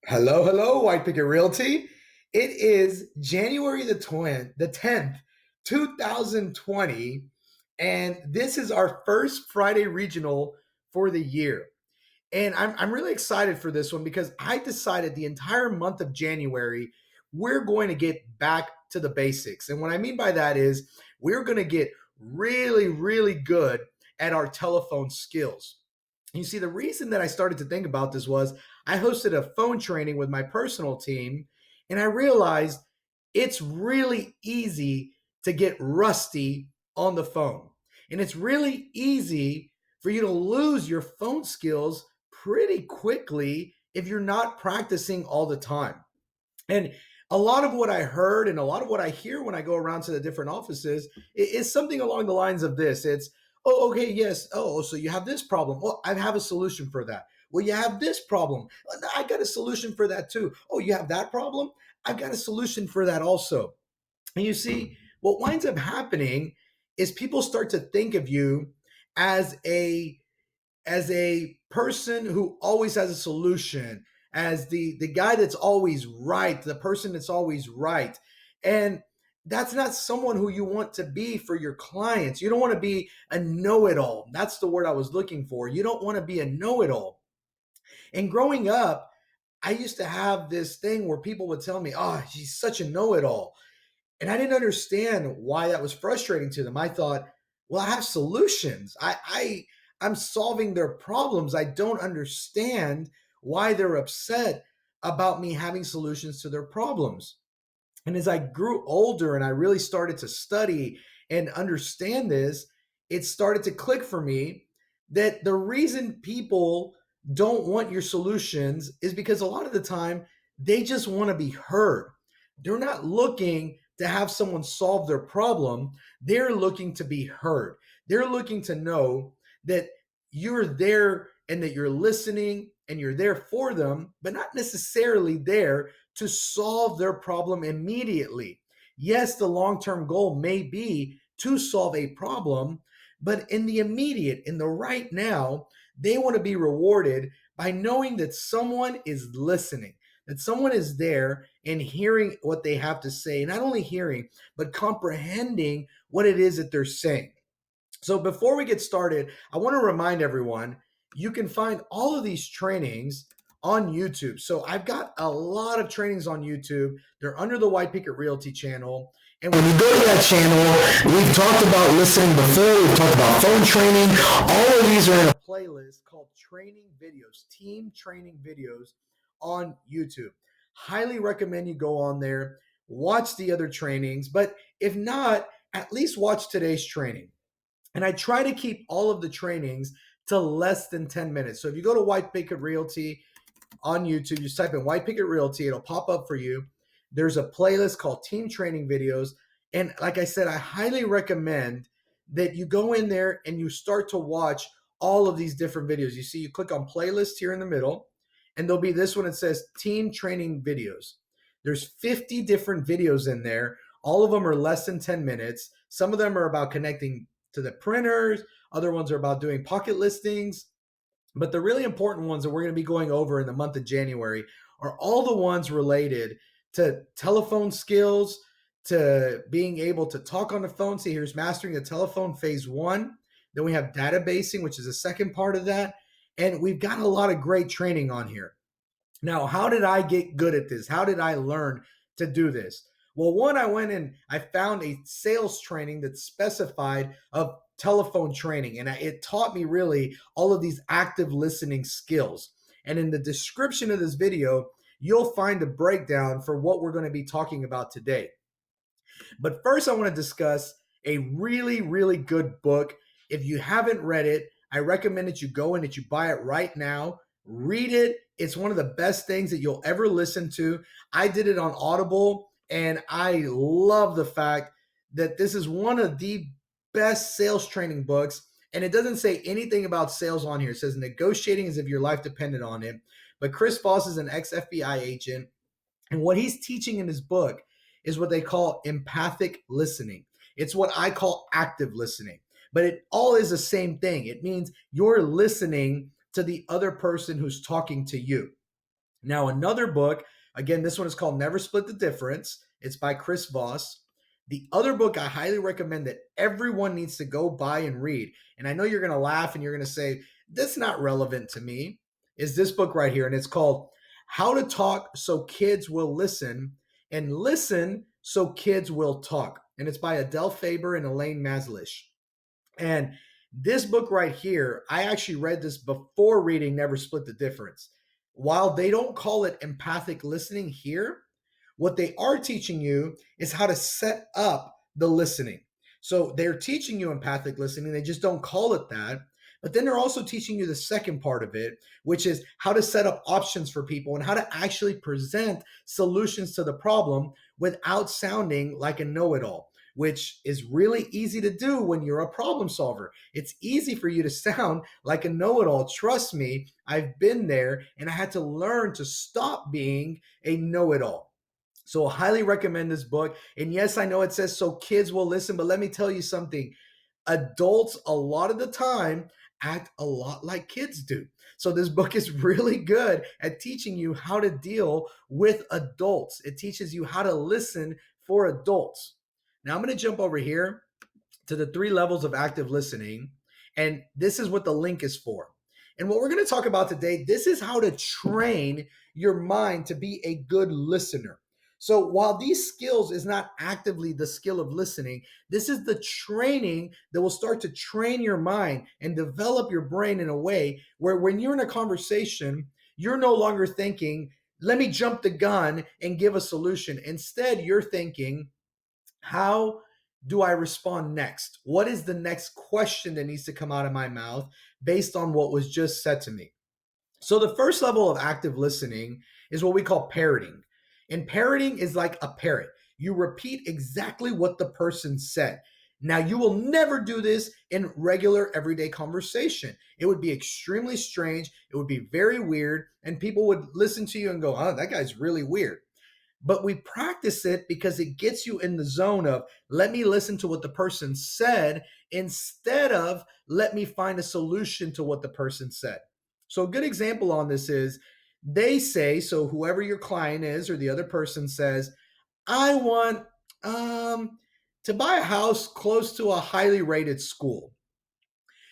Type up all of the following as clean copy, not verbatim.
Hello, hello, White Picket Realty. It is January the 10th, 2020, and this is our first Friday regional for the year. And I'm really excited for this one because I decided the entire month of January, we're going to get back to the basics. And what I mean by that is we're going to get really, really good at our telephone skills. You see, the reason that I started to think about this was I hosted a phone training with my personal team, and I realized it's really easy to get rusty on the phone. And it's really easy for you to lose your phone skills pretty quickly if you're not practicing all the time. And a lot of what I heard and a lot of what I hear when I go around to the different offices is something along the lines of this. It's, oh, okay, yes. Oh, so you have this problem. Well, I have a solution for that. Well, you have this problem. I got a solution for that too. Oh, you have that problem? I've got a solution for that also. And you see, what winds up happening is people start to think of you as a person who always has a solution, as the guy that's always right, the person that's always right. And that's not someone who you want to be for your clients. You don't want to be a know-it-all. That's the word I was looking for. You don't want to be a know-it-all. And growing up, I used to have this thing where people would tell me, "Oh, she's such a know-it-all." And I didn't understand why that was frustrating to them. I thought, well, I have solutions. I'm solving their problems. I don't understand why they're upset about me having solutions to their problems. And as I grew older and I really started to study and understand this, it started to click for me that the reason people don't want your solutions is because a lot of the time they just want to be heard. They're not looking to have someone solve their problem. They're looking to be heard. They're looking to know that you're there and that you're listening and you're there for them, but not necessarily there to solve their problem immediately. Yes, the long term goal may be to solve a problem, but in the immediate, in the right now, they want to be rewarded by knowing that someone is listening, that someone is there and hearing what they have to say, not only hearing, but comprehending what it is that they're saying. So before we get started, I want to remind everyone you can find all of these trainings on YouTube. So I've got a lot of trainings on YouTube. They're under the White Picket Realty channel. And when you go to that channel, we've talked about listening before, we've talked about phone training. All of these are in a playlist called Training Videos, Team Training Videos on YouTube. Highly recommend you go on there, watch the other trainings, but if not, at least watch today's training. And I try to keep all of the trainings to less than 10 minutes. So if you go to White Picket Realty on YouTube, just type in White Picket Realty, it'll pop up for you. There's a playlist called Team Training Videos. And like I said, I highly recommend that you go in there and you start to watch all of these different videos. You see, you click on playlist here in the middle, and there'll be this one that says Team Training Videos. There's 50 different videos in there. All of them are less than 10 minutes. Some of them are about connecting to the printers. Other ones are about doing pocket listings. But the really important ones that we're going to be going over in the month of January are all the ones related to telephone skills, to being able to talk on the phone. See, here's mastering the telephone phase one. Then we have databasing, which is the second part of that. And we've got a lot of great training on here. Now, how did I get good at this? How did I learn to do this? Well, one, I went and I found a sales training that specified of telephone training, and it taught me really all of these active listening skills. And in the description of this video, you'll find a breakdown for what we're going to be talking about today. But first, I want to discuss a really, really good book. If you haven't read it, I recommend that you go and that you buy it right now. Read it. It's one of the best things that you'll ever listen to. I did it on Audible, and I love the fact that this is one of the best sales training books. And it doesn't say anything about sales on here. It says negotiating as if your life depended on it. But Chris Voss is an ex-FBI agent. And what he's teaching in his book is what they call empathic listening. It's what I call active listening. But it all is the same thing. It means you're listening to the other person who's talking to you. Now, another book, again, this one is called Never Split the Difference. It's by Chris Voss. The other book I highly recommend that everyone needs to go buy and read, and I know you're going to laugh and you're going to say, that's not relevant to me, is this book right here. And it's called How to Talk So Kids Will Listen and Listen So Kids Will Talk. And it's by Adele Faber and Elaine Maslish. And this book right here, I actually read this before reading Never Split the Difference. While they don't call it empathic listening here, what they are teaching you is how to set up the listening. So they're teaching you empathic listening, they just don't call it that. But then they're also teaching you the second part of it, which is how to set up options for people and how to actually present solutions to the problem without sounding like a know it all, which is really easy to do when you're a problem solver. It's easy for you to sound like a know it all. Trust me, I've been there and I had to learn to stop being a know it all. So I highly recommend this book. And yes, I know it says so kids will listen, but let me tell you something. Adults, a lot of the time, act a lot like kids do. So this book is really good at teaching you how to deal with adults. It teaches you how to listen for adults. Now I'm going to jump over here to the 3 levels of active listening, and this is what the link is for. And what we're going to talk about today, this is how to train your mind to be a good listener. So while these skills is not actively the skill of listening, this is the training that will start to train your mind and develop your brain in a way where when you're in a conversation, you're no longer thinking, let me jump the gun and give a solution. Instead, you're thinking, how do I respond next? What is the next question that needs to come out of my mouth based on what was just said to me? So, the first level of active listening is what we call parroting. And parroting is like a parrot. You repeat exactly what the person said. Now, you will never do this in regular everyday conversation. It would be extremely strange. It would be very weird. And people would listen to you and go, oh, that guy's really weird. But we practice it because it gets you in the zone of let me listen to what the person said instead of let me find a solution to what the person said. So, a good example on this is they say, so whoever your client is or the other person says, I want to buy a house close to a highly rated school.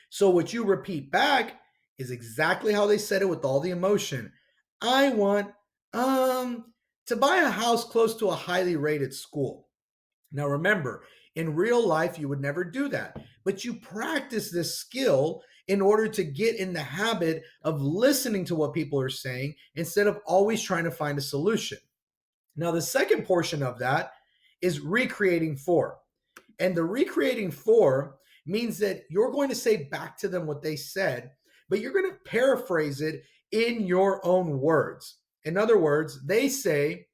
So, what you repeat back is exactly how they said it with all the emotion. I want to buy a house close to a highly rated school. Now, remember, in real life, you would never do that, but you practice this skill in order to get in the habit of listening to what people are saying instead of always trying to find a solution. Now, the second portion of that is recreating for. And the recreating for means that you're going to say back to them what they said, but you're going to paraphrase it in your own words. In other words, they say,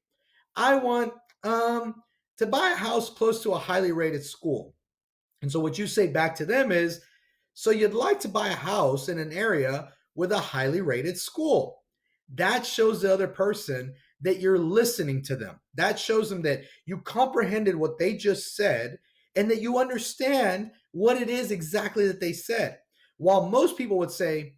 I want to buy a house close to a highly rated school. And so what you say back to them is, so you'd like to buy a house in an area with a highly rated school. That shows the other person that you're listening to them. That shows them that you comprehended what they just said and that you understand what it is exactly that they said. While most people would say,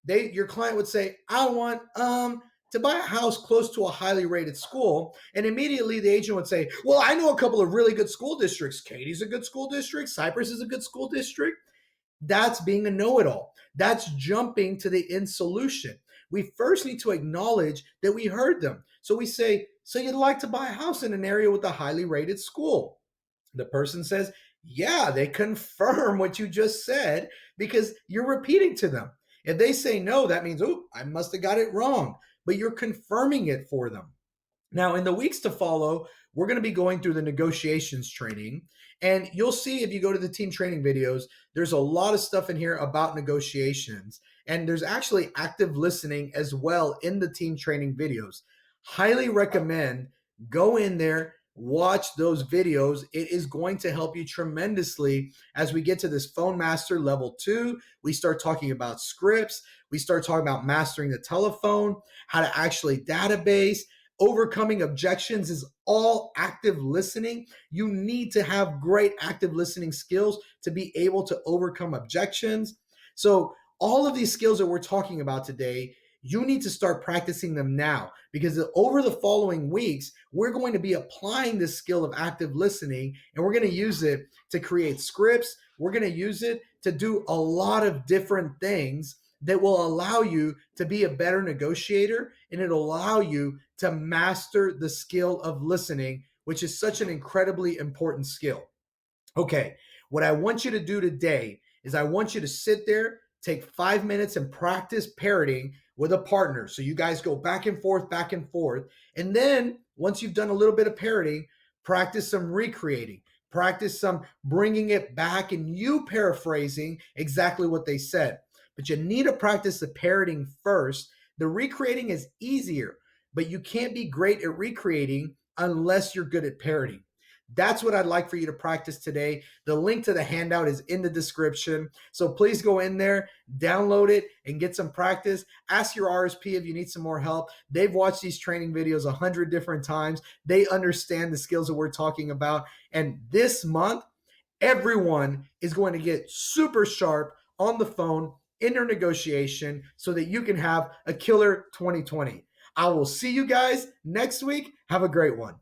your client would say, I want to buy a house close to a highly rated school. And immediately the agent would say, well, I know a couple of really good school districts. Katie's a good school district. Cypress is a good school district. That's being a know it all. That's jumping to the end solution. We first need to acknowledge that we heard them. So we say, so you'd like to buy a house in an area with a highly rated school. The person says, yeah, they confirm what you just said because you're repeating to them. If they say no, that means, oh, I must have got it wrong, but you're confirming it for them. Now, in the weeks to follow, we're going to be going through the negotiations training. And you'll see if you go to the team training videos, there's a lot of stuff in here about negotiations. And there's actually active listening as well in the team training videos. Highly recommend go in there, watch those videos. It is going to help you tremendously as we get to this phone master level 2. We start talking about scripts. We start talking about mastering the telephone, how to actually database. Overcoming objections is all active listening. You need to have great active listening skills to be able to overcome objections. So all of these skills that we're talking about today, You need to start practicing them now, because over the following weeks, we're going to be applying this skill of active listening, and we're going to use it to create scripts. We're going to use it to do a lot of different things that will allow you to be a better negotiator, and it'll allow you to master the skill of listening, which is such an incredibly important skill. Okay, what I want you to do today is I want you to sit there, take 5 minutes and practice parroting with a partner. So you guys go back and forth, back and forth. And then once you've done a little bit of parroting, practice some recreating, practice some bringing it back and you paraphrasing exactly what they said. But you need to practice the parroting first. The recreating is easier, but you can't be great at recreating unless you're good at parroting. That's what I'd like for you to practice today. The link to the handout is in the description. So please go in there, download it, and get some practice. Ask your RSP if you need some more help. They've watched these training videos 100 different times. They understand the skills that we're talking about. And this month, everyone is going to get super sharp on the phone in their negotiation so that you can have a killer 2020. I will see you guys next week. Have a great one.